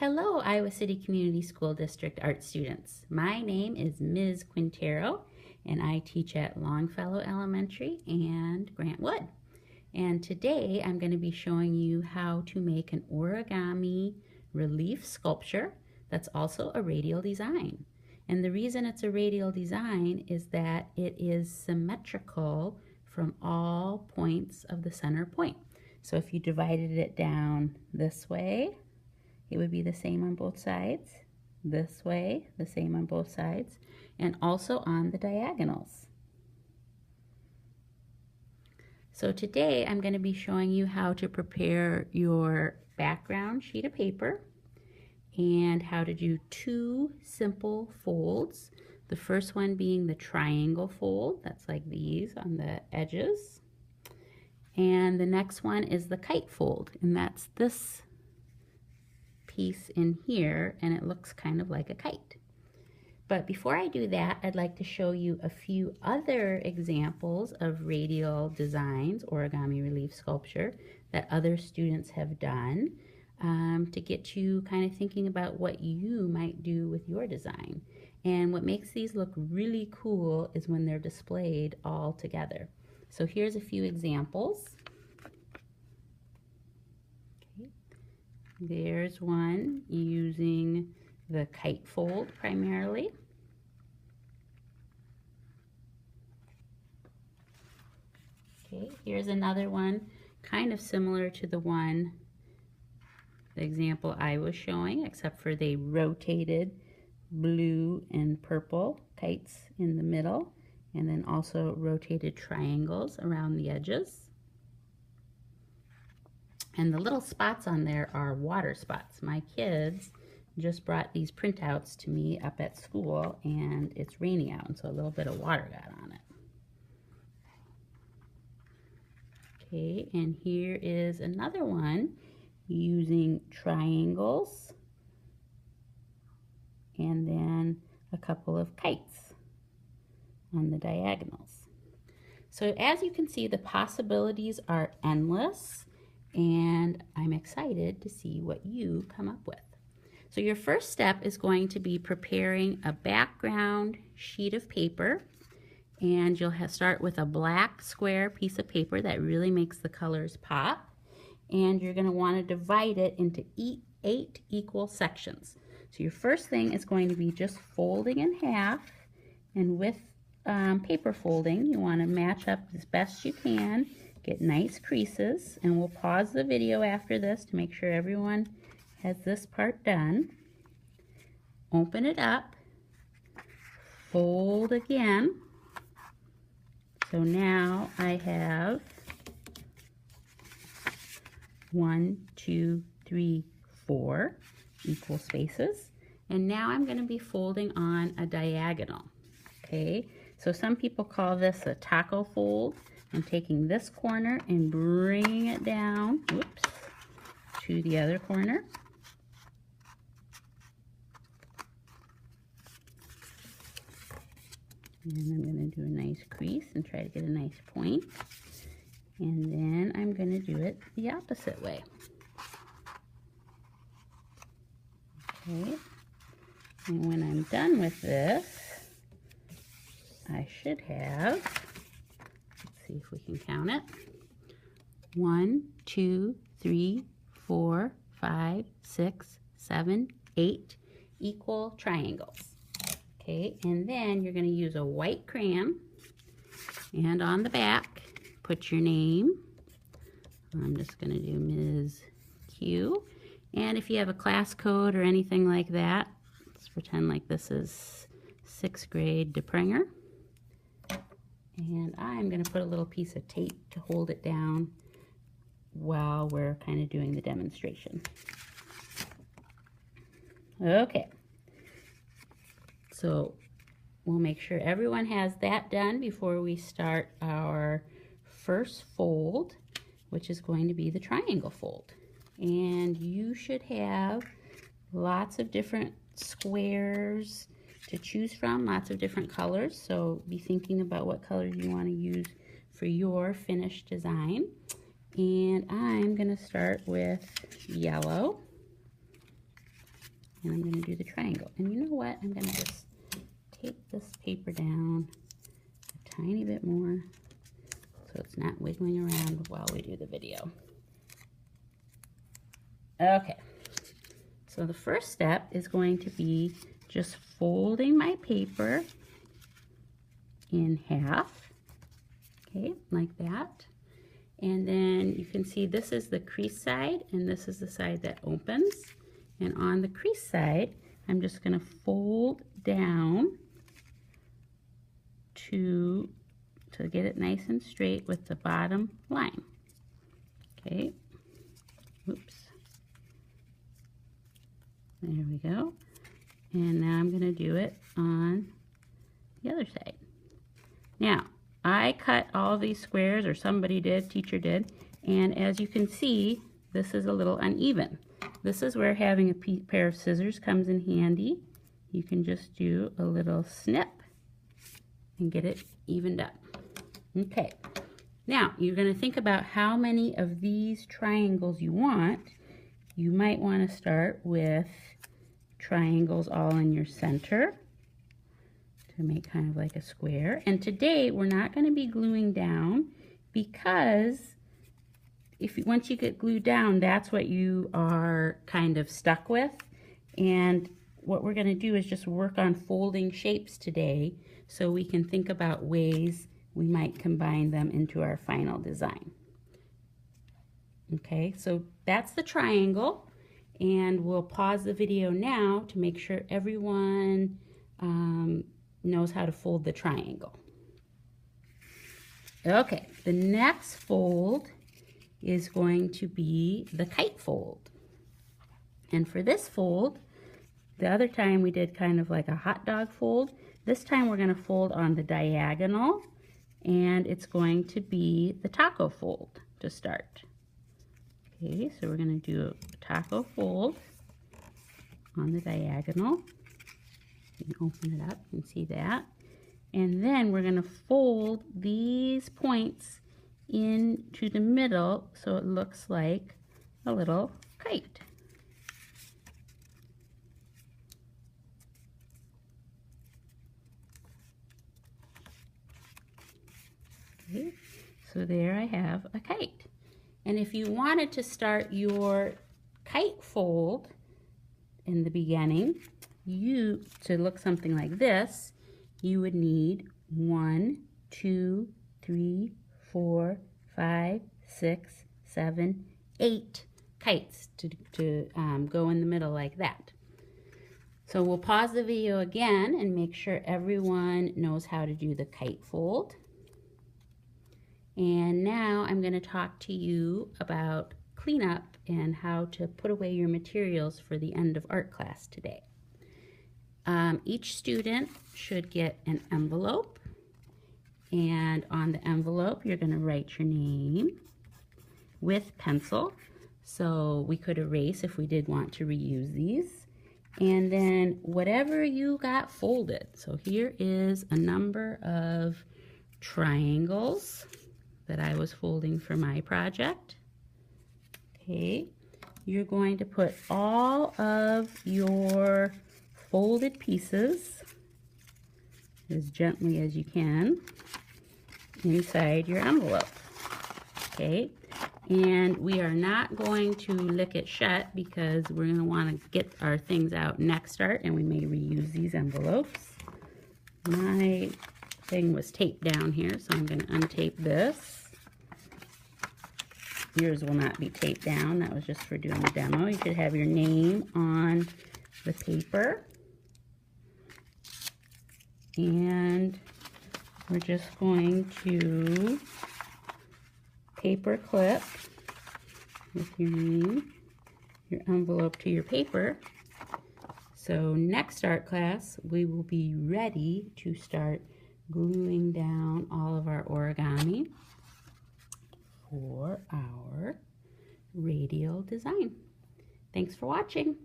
Hello, Iowa City Community School District art students. My name is Ms. Quintero, and I teach at Longfellow Elementary and Grant Wood. And today I'm going to be showing you how to make an origami relief sculpture that's also a radial design. And the reason it's a radial design is that it is symmetrical from all points of the center point. So if you divided it down this way, it would be the same on both sides. This way, the same on both sides, and also on the diagonals. So today I'm going to be showing you how to prepare your background sheet of paper and how to do two simple folds. The first one being the triangle fold, that's like these on the edges. And the next one is the kite fold, and that's this piece in here, and it looks kind of like a kite. But before I do that, I'd like to show you a few other examples of radial designs, origami relief sculpture, that other students have done to get you kind of thinking about what you might do with your design. And what makes these look really cool is when they're displayed all together. So here's a few examples. There's one using the kite fold primarily. Okay, here's another one kind of similar to the example I was showing, except for they rotated blue and purple kites in the middle, and then also rotated triangles around the edges. And the little spots on there are water spots. My kids just brought these printouts to me up at school, and it's raining out, and so a little bit of water got on it. Okay, and here is another one using triangles and then a couple of kites on the diagonals. So as you can see, the possibilities are endless, and I'm excited to see what you come up with. So your first step is going to be preparing a background sheet of paper, and you'll start with a black square piece of paper that really makes the colors pop, and you're going to want to divide it into 8 equal sections. So your first thing is going to be just folding in half, and with paper folding you want to match up as best you can. Get nice creases, and we'll pause the video after this to make sure everyone has this part done. Open it up, fold again. So now I have 1, 2, 3, 4 equal spaces, and now I'm going to be folding on a diagonal. Okay, so some people call this a taco fold. I'm taking this corner and bringing it down, whoops, to the other corner. And I'm going to do a nice crease and try to get a nice point. And then I'm going to do it the opposite way. Okay. And when I'm done with this, I should have, see if we can count it. 1, 2, 3, 4, 5, 6, 7, 8 equal triangles. Okay, and then you're going to use a white crayon, and on the back put your name. I'm just going to do Ms. Q. And if you have a class code or anything like that, let's pretend like this is 6th grade DePringer. And I'm going to put a little piece of tape to hold it down while we're kind of doing the demonstration. Okay. So we'll make sure everyone has that done before we start our first fold, which is going to be the triangle fold. And you should have lots of different squares to choose from, lots of different colors, so be thinking about what colors you want to use for your finished design. And I'm going to start with yellow. And I'm going to do the triangle. And you know what? I'm going to just take this paper down a tiny bit more so it's not wiggling around while we do the video. Okay, so the first step is going to be just folding my paper in half, okay, like that. And then you can see this is the crease side and this is the side that opens. And on the crease side, I'm just going to fold down to get it nice and straight with the bottom line. Okay, oops. There we go. And now I'm going to do it on the other side. Now, I cut all these squares, or somebody did, teacher did, and as you can see, this is a little uneven. This is where having a pair of scissors comes in handy. You can just do a little snip and get it evened up. Okay, now you're going to think about how many of these triangles you want. You might want to start with triangles all in your center to make kind of like a square. And today we're not going to be gluing down because once you get glued down, that's what you are kind of stuck with. And what we're going to do is just work on folding shapes today so we can think about ways we might combine them into our final design. Okay, so that's the triangle, and we'll pause the video now to make sure everyone knows how to fold the triangle. Okay, the next fold is going to be the kite fold. And for this fold, the other time we did kind of like a hot dog fold. This time we're going to fold on the diagonal, and it's going to be the taco fold to start. Okay, so we're going to do a taco fold on the diagonal. You can open it up and see that. And then we're going to fold these points into the middle so it looks like a little kite. Okay, so there I have a kite. And if you wanted to start your kite fold in the beginning, to look something like this, you would need 1, 2, 3, 4, 5, 6, 7, 8 kites to go in the middle like that. So we'll pause the video again and make sure everyone knows how to do the kite fold. And now I'm going to talk to you about cleanup and how to put away your materials for the end of art class today. Each student should get an envelope, and on the envelope you're going to write your name with pencil. So we could erase if we did want to reuse these. And then whatever you got folded. So here is a number of triangles that I was folding for my project. Okay, you're going to put all of your folded pieces as gently as you can inside your envelope. Okay, and we are not going to lick it shut because we're going to want to get our things out next art, and we may reuse these envelopes. My thing was taped down here, so I'm going to untape this. Yours will not be taped down. That was just for doing the demo. You should have your name on the paper. And we're just going to paper clip with your name, your envelope to your paper. So next art class, we will be ready to start gluing down all of our origami for our radial design. Thanks for watching.